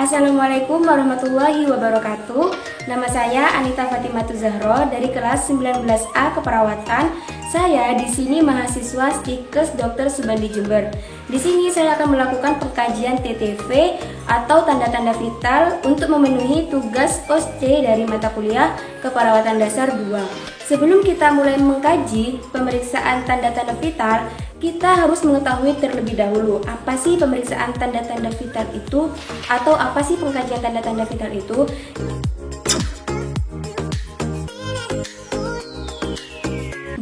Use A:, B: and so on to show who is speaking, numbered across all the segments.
A: Assalamualaikum warahmatullahi wabarakatuh. Nama saya Anita Fatimatu Zahro dari kelas 19A Keperawatan. Saya di sini mahasiswa Stikes Dr. Subandi Jember. Di sini saya akan melakukan pengkajian TTV atau tanda-tanda vital untuk memenuhi tugas POS C dari mata kuliah Keperawatan Dasar 2. Sebelum kita mulai mengkaji pemeriksaan tanda-tanda vital, kita harus mengetahui terlebih dahulu apa sih pemeriksaan tanda-tanda vital itu atau apa sih pengkajian tanda-tanda vital itu.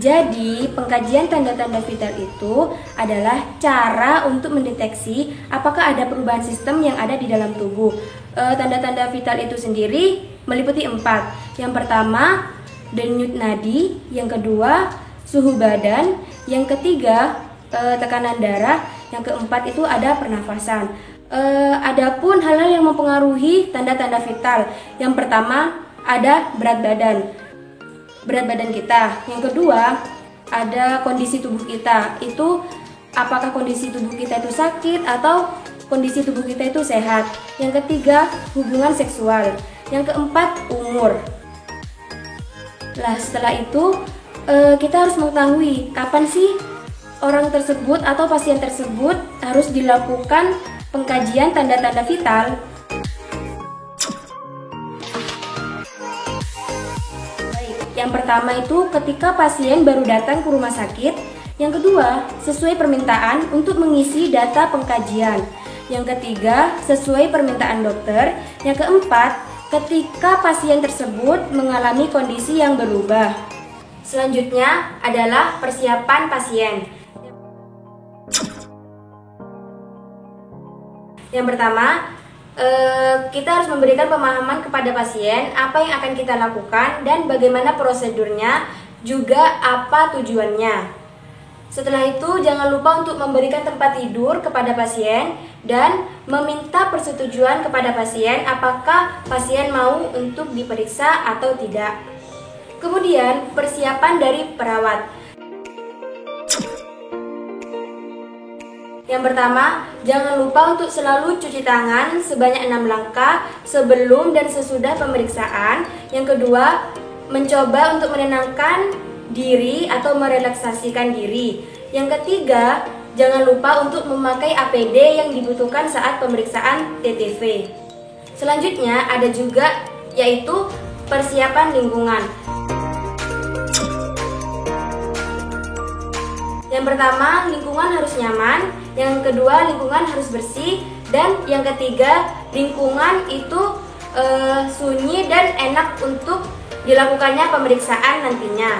A: Jadi, pengkajian tanda-tanda vital itu adalah cara untuk mendeteksi apakah ada perubahan sistem yang ada di dalam tubuh. Tanda-tanda vital itu sendiri meliputi 4. Yang pertama, denyut nadi. Yang kedua, suhu badan. Yang ketiga, tekanan darah. Yang keempat itu ada pernafasan. Adapun hal-hal yang mempengaruhi tanda-tanda vital. Yang pertama, ada berat badan kita. Yang kedua, ada kondisi tubuh kita. Itu apakah kondisi tubuh kita itu sakit atau kondisi tubuh kita itu sehat. Yang ketiga, hubungan seksual. Yang keempat, umur. Nah, setelah itu kita harus mengetahui kapan sih orang tersebut atau pasien tersebut harus dilakukan pengkajian tanda-tanda vital. Yang pertama itu ketika pasien baru datang ke rumah sakit. Yang kedua, sesuai permintaan untuk mengisi data pengkajian. Yang ketiga, sesuai permintaan dokter. Yang keempat, ketika pasien tersebut mengalami kondisi yang berubah. Selanjutnya adalah persiapan pasien. Yang pertama, kita harus memberikan pemahaman kepada pasien apa yang akan kita lakukan dan bagaimana prosedurnya, juga apa tujuannya. Setelah itu, jangan lupa untuk memberikan tempat tidur kepada pasien dan meminta persetujuan kepada pasien apakah pasien mau untuk diperiksa atau tidak. Kemudian, persiapan dari perawat. Yang pertama, jangan lupa untuk selalu cuci tangan sebanyak 6 langkah sebelum dan sesudah pemeriksaan. Yang kedua, mencoba untuk menenangkan diri atau merelaksasikan diri. Yang ketiga, jangan lupa untuk memakai APD yang dibutuhkan saat pemeriksaan TTV. Selanjutnya ada juga yaitu persiapan lingkungan. Yang pertama, lingkungan harus nyaman. Yang kedua, lingkungan harus bersih. Dan yang ketiga, lingkungan itu sunyi dan enak untuk dilakukannya pemeriksaan nantinya.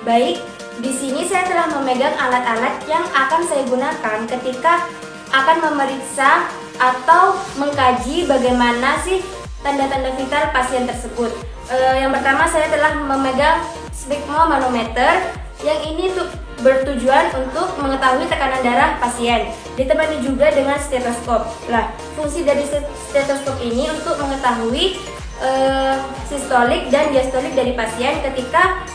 A: Baik, di sini saya telah memegang alat-alat yang akan saya gunakan ketika akan memeriksa atau mengkaji bagaimana sih tanda-tanda vital pasien tersebut. Yang pertama, saya telah memegang sphygmomanometer yang ini bertujuan untuk mengetahui tekanan darah pasien. Ditemani juga dengan stetoskop. Nah, fungsi dari stetoskop ini untuk mengetahui sistolik dan diastolik dari pasien ketika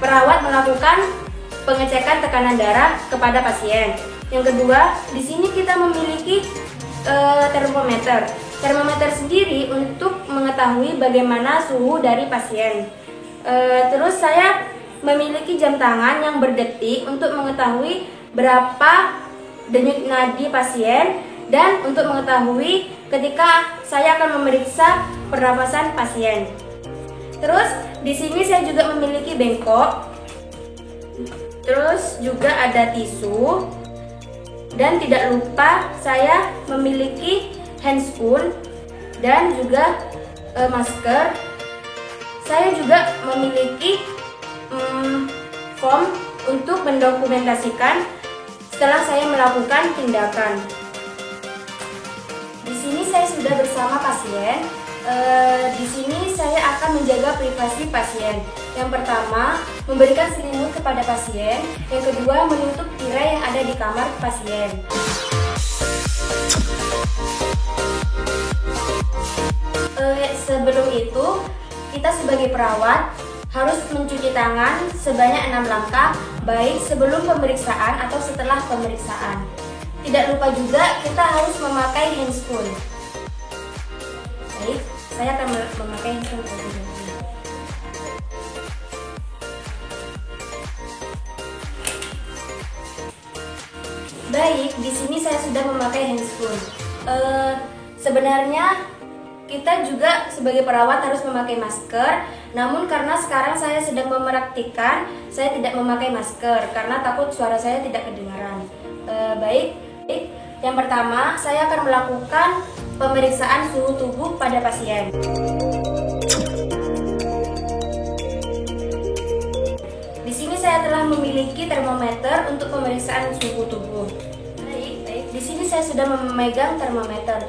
A: perawat melakukan pengecekan tekanan darah kepada pasien. Yang kedua, di sini kita memiliki termometer. Termometer sendiri untuk mengetahui bagaimana suhu dari pasien. Terus saya memiliki jam tangan yang berdetik untuk mengetahui berapa denyut nadi pasien dan untuk mengetahui ketika saya akan memeriksa pernafasan pasien. Terus di sini saya juga memiliki bengkok. Terus juga ada tisu. Dan tidak lupa saya memiliki handscoon dan juga masker. Saya juga memiliki form untuk mendokumentasikan setelah saya melakukan tindakan. Di sini saya sudah bersama pasien. Di sini saya akan menjaga privasi pasien. Yang pertama, memberikan selimut kepada pasien. Yang kedua, menutup tirai yang ada di kamar pasien. Sebelum itu, kita sebagai perawat harus mencuci tangan sebanyak 6 langkah baik sebelum pemeriksaan atau setelah pemeriksaan. Tidak lupa juga kita harus memakai handscoon. Baik, saya akan memakai handscoon terlebih dahulu. Baik, di sini saya sudah memakai handscoon. Sebenarnya kita juga sebagai perawat harus memakai masker, namun karena sekarang saya sedang mempraktikkan, saya tidak memakai masker karena takut suara saya tidak kedengaran. Baik, yang pertama saya akan melakukan pemeriksaan suhu tubuh pada pasien. Di sini saya telah memiliki termometer untuk pemeriksaan suhu tubuh. Baik, di sini saya sudah memegang termometer.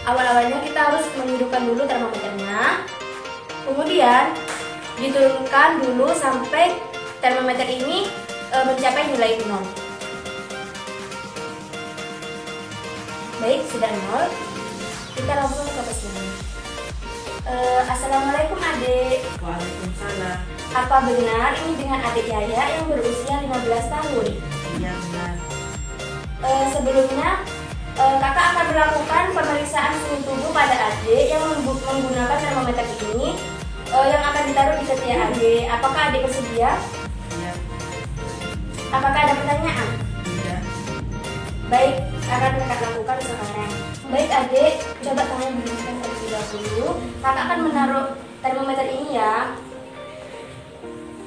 A: Awal-awalnya kita harus menghidupkan dulu termometernya, kemudian diturunkan dulu sampai termometer ini mencapai nilai 0. Baik, sudah 0, kita langsung ke pasien. Assalamualaikum adik.
B: Waalaikumsalam.
A: Apa benar ini dengan adik Yaya yang berusia 15 tahun?
B: Iya benar.
A: Sebelumnya kakak akan melakukan pemeriksaan suhu tubuh pada adik yang menggunakan termometer ini yang akan ditaruh di ketiak adik. Apakah adik bersedia?
B: Iya.
A: Apakah ada pertanyaan?
B: Iya.
A: Baik, akan kakak lakukan sekarang. Baik adik, coba tangan digunakan terlebih dahulu. Kakak akan menaruh termometer ini ya.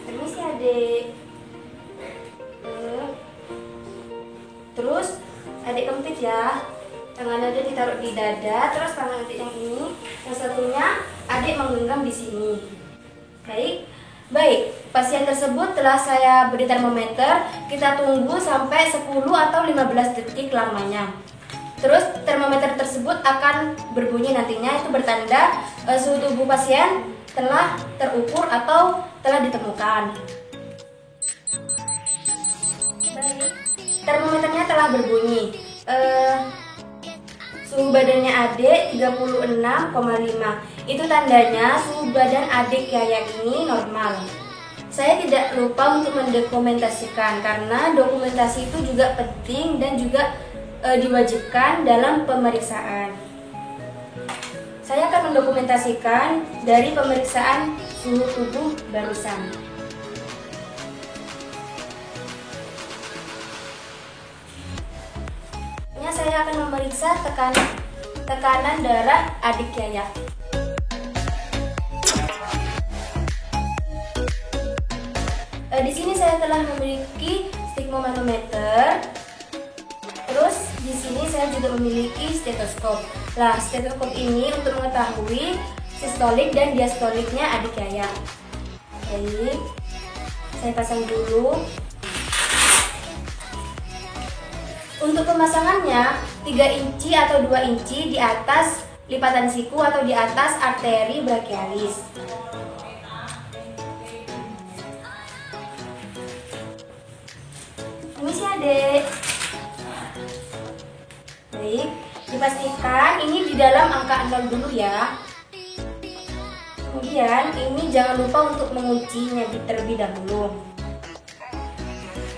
A: Permisi adik. Terus adik kempit ya, tangan adik ditaruh di dada, terus tangan adik yang ini, yang satunya adik menggenggam di sini. Baik, pasien tersebut telah saya beri termometer, kita tunggu sampai 10 atau 15 detik lamanya. Terus termometer tersebut akan berbunyi nantinya, itu bertanda suhu tubuh pasien telah terukur atau telah ditemukan. Baik, termometernya telah berbunyi. Suhu badannya adik 36,5. Itu tandanya suhu badan adik Yaya ini normal. Saya tidak lupa untuk mendokumentasikan karena dokumentasi itu juga penting dan juga diwajibkan dalam pemeriksaan. Saya akan mendokumentasikan dari pemeriksaan suhu tubuh barusan. Saya akan memeriksa tekanan darah adik Yaya. Di sini saya telah memiliki stigmomanometer. Terus di sini saya juga memiliki stetoskop. Nah, stetoskop ini untuk mengetahui sistolik dan diastoliknya adik Yaya. Baik, saya pasang dulu. Untuk pemasangannya 3 inci atau 2 inci di atas lipatan siku atau di atas arteri brachialis. Permisi adik. Baik, dipastikan ini di dalam angka 0 dulu ya. Kemudian ini jangan lupa untuk menguncinya terlebih dahulu.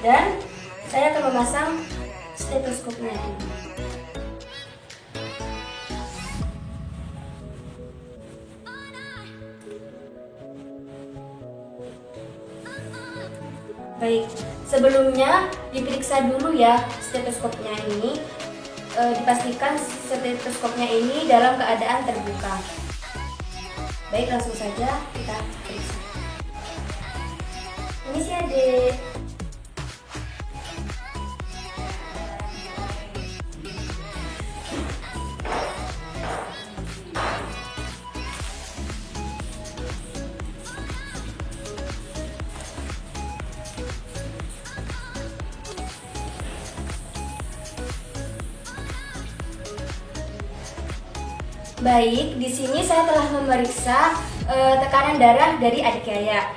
A: Dan saya akan memasang stetoskopnya dulu. Baik, sebelumnya diperiksa dulu ya stetoskopnya ini. Dipastikan stetoskopnya ini dalam keadaan terbuka. Baik, langsung saja kita periksa. Ini sih adik. Baik, di sini saya telah memeriksa tekanan darah dari adik Yaya.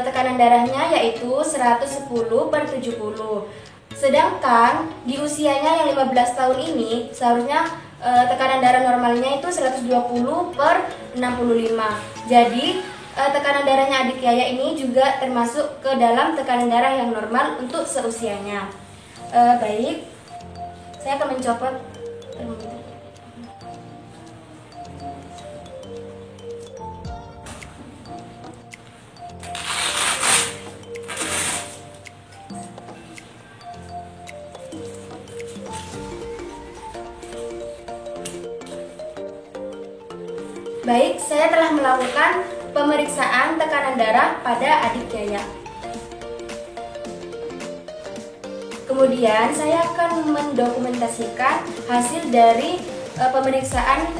A: Tekanan darahnya yaitu 110/70. Sedangkan di usianya yang 15 tahun ini seharusnya tekanan darah normalnya itu 120/65. Jadi tekanan darahnya adik Yaya ini juga termasuk ke dalam tekanan darah yang normal untuk seusianya. Baik, saya akan mencopot termometer. Baik, saya telah melakukan pemeriksaan tekanan darah pada adik Yaya. Kemudian saya akan mendokumentasikan hasil dari pemeriksaan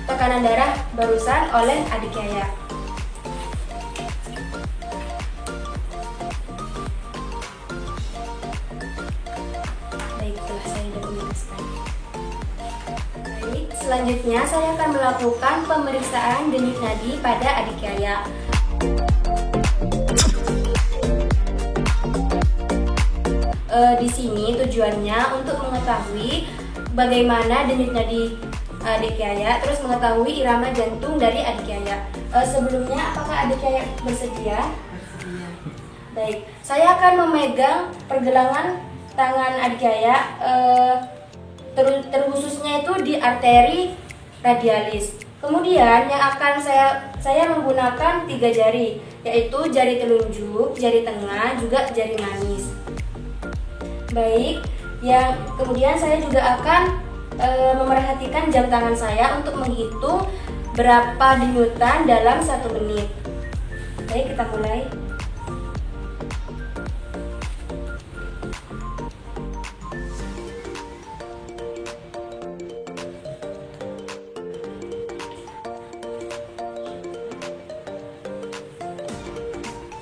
A: tekanan darah barusan oleh adik Yaya. Baik, telah saya dokumentasikan. Baik, selanjutnya saya akan melakukan pemeriksaan denyut nadi pada adik Yaya. Di sini tujuannya untuk mengetahui bagaimana denyut nadi adik Yaya, terus mengetahui irama jantung dari adik Yaya. Sebelumnya, apakah adik Yaya bersedia?
B: Bersedia.
A: Baik, saya akan memegang pergelangan tangan adik Yaya, terkhususnya itu di arteri radialis. Kemudian yang akan saya menggunakan 3 jari, yaitu jari telunjuk, jari tengah, juga jari manis. Baik, kemudian saya juga akan memerhatikan jam tangan saya untuk menghitung berapa denyutan dalam 1 menit. Baik, kita mulai.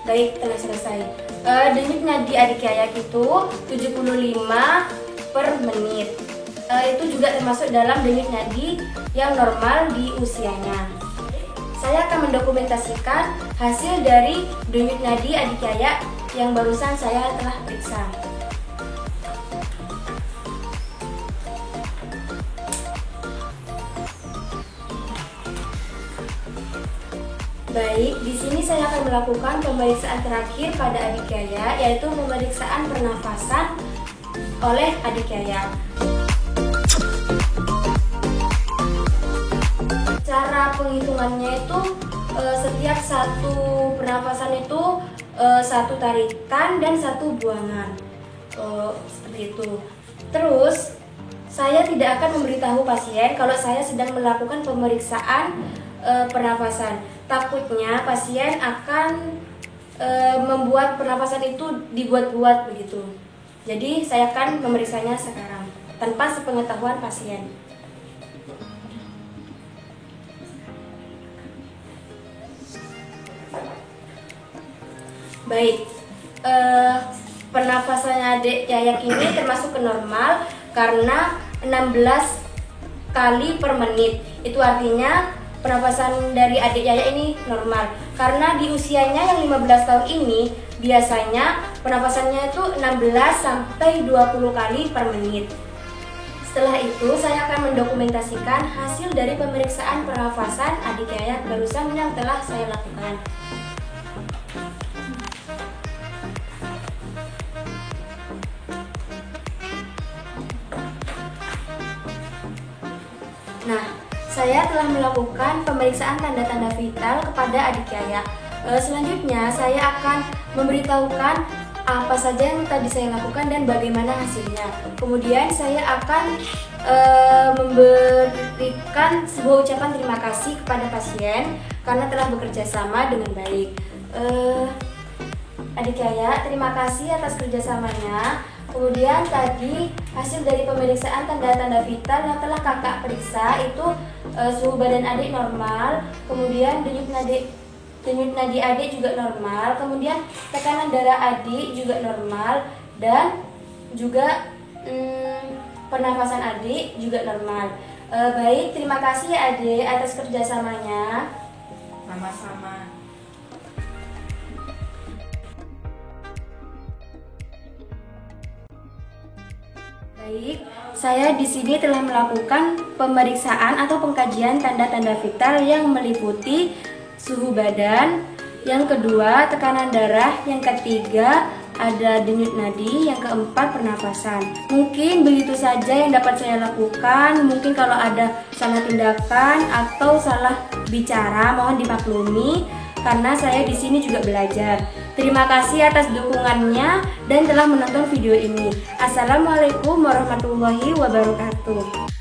A: Baik, telah selesai. Denyut nadi adik Yaya itu 75 per menit. Itu juga termasuk dalam denyut nadi yang normal di usianya. Saya akan mendokumentasikan hasil dari denyut nadi adik Yaya yang barusan saya telah periksa. Baik, di sini saya akan melakukan pemeriksaan terakhir pada adik Yaya, yaitu pemeriksaan pernafasan oleh adik Yaya. Cara penghitungannya itu setiap satu pernafasan itu 1 tarikan dan 1 buangan, seperti itu. Terus saya tidak akan memberitahu pasien kalau saya sedang melakukan pemeriksaan pernafasan. Takutnya pasien akan membuat pernafasan itu dibuat-buat begitu. Jadi saya akan memeriksanya sekarang tanpa sepengetahuan pasien. Baik, pernafasannya adik Yaya ini termasuk ke normal karena 16 kali per menit. Itu artinya pernafasan dari adik Yaya ini normal. Karena di usianya yang 15 tahun ini biasanya pernafasannya itu 16 sampai 20 kali per menit. Setelah itu saya akan mendokumentasikan hasil dari pemeriksaan pernafasan adik Yaya barusan yang telah saya lakukan. Nah, saya telah melakukan pemeriksaan tanda-tanda vital kepada adik Yaya. Selanjutnya saya akan memberitahukan apa saja yang tadi saya lakukan dan bagaimana hasilnya. Kemudian saya akan memberikan sebuah ucapan terima kasih kepada pasien karena telah bekerja sama dengan baik. Adik Yaya, terima kasih atas kerjasamanya. Kemudian tadi hasil dari pemeriksaan tanda-tanda vital yang telah kakak periksa itu suhu badan adik normal, kemudian denyut nadi adik juga normal, kemudian tekanan darah adik juga normal, dan juga pernafasan adik juga normal. Baik, terima kasih ya adik atas kerjasamanya.
B: Sama-sama.
A: Baik, saya di sini telah melakukan pemeriksaan atau pengkajian tanda-tanda vital yang meliputi suhu badan, Yang kedua, tekanan darah. Yang ketiga, ada denyut nadi. Yang keempat, pernapasan. Mungkin begitu saja yang dapat saya lakukan. Mungkin kalau ada salah tindakan atau salah bicara, mohon dimaklumi karena saya di sini juga belajar. Terima kasih atas dukungannya dan telah menonton video ini. Assalamualaikum warahmatullahi wabarakatuh.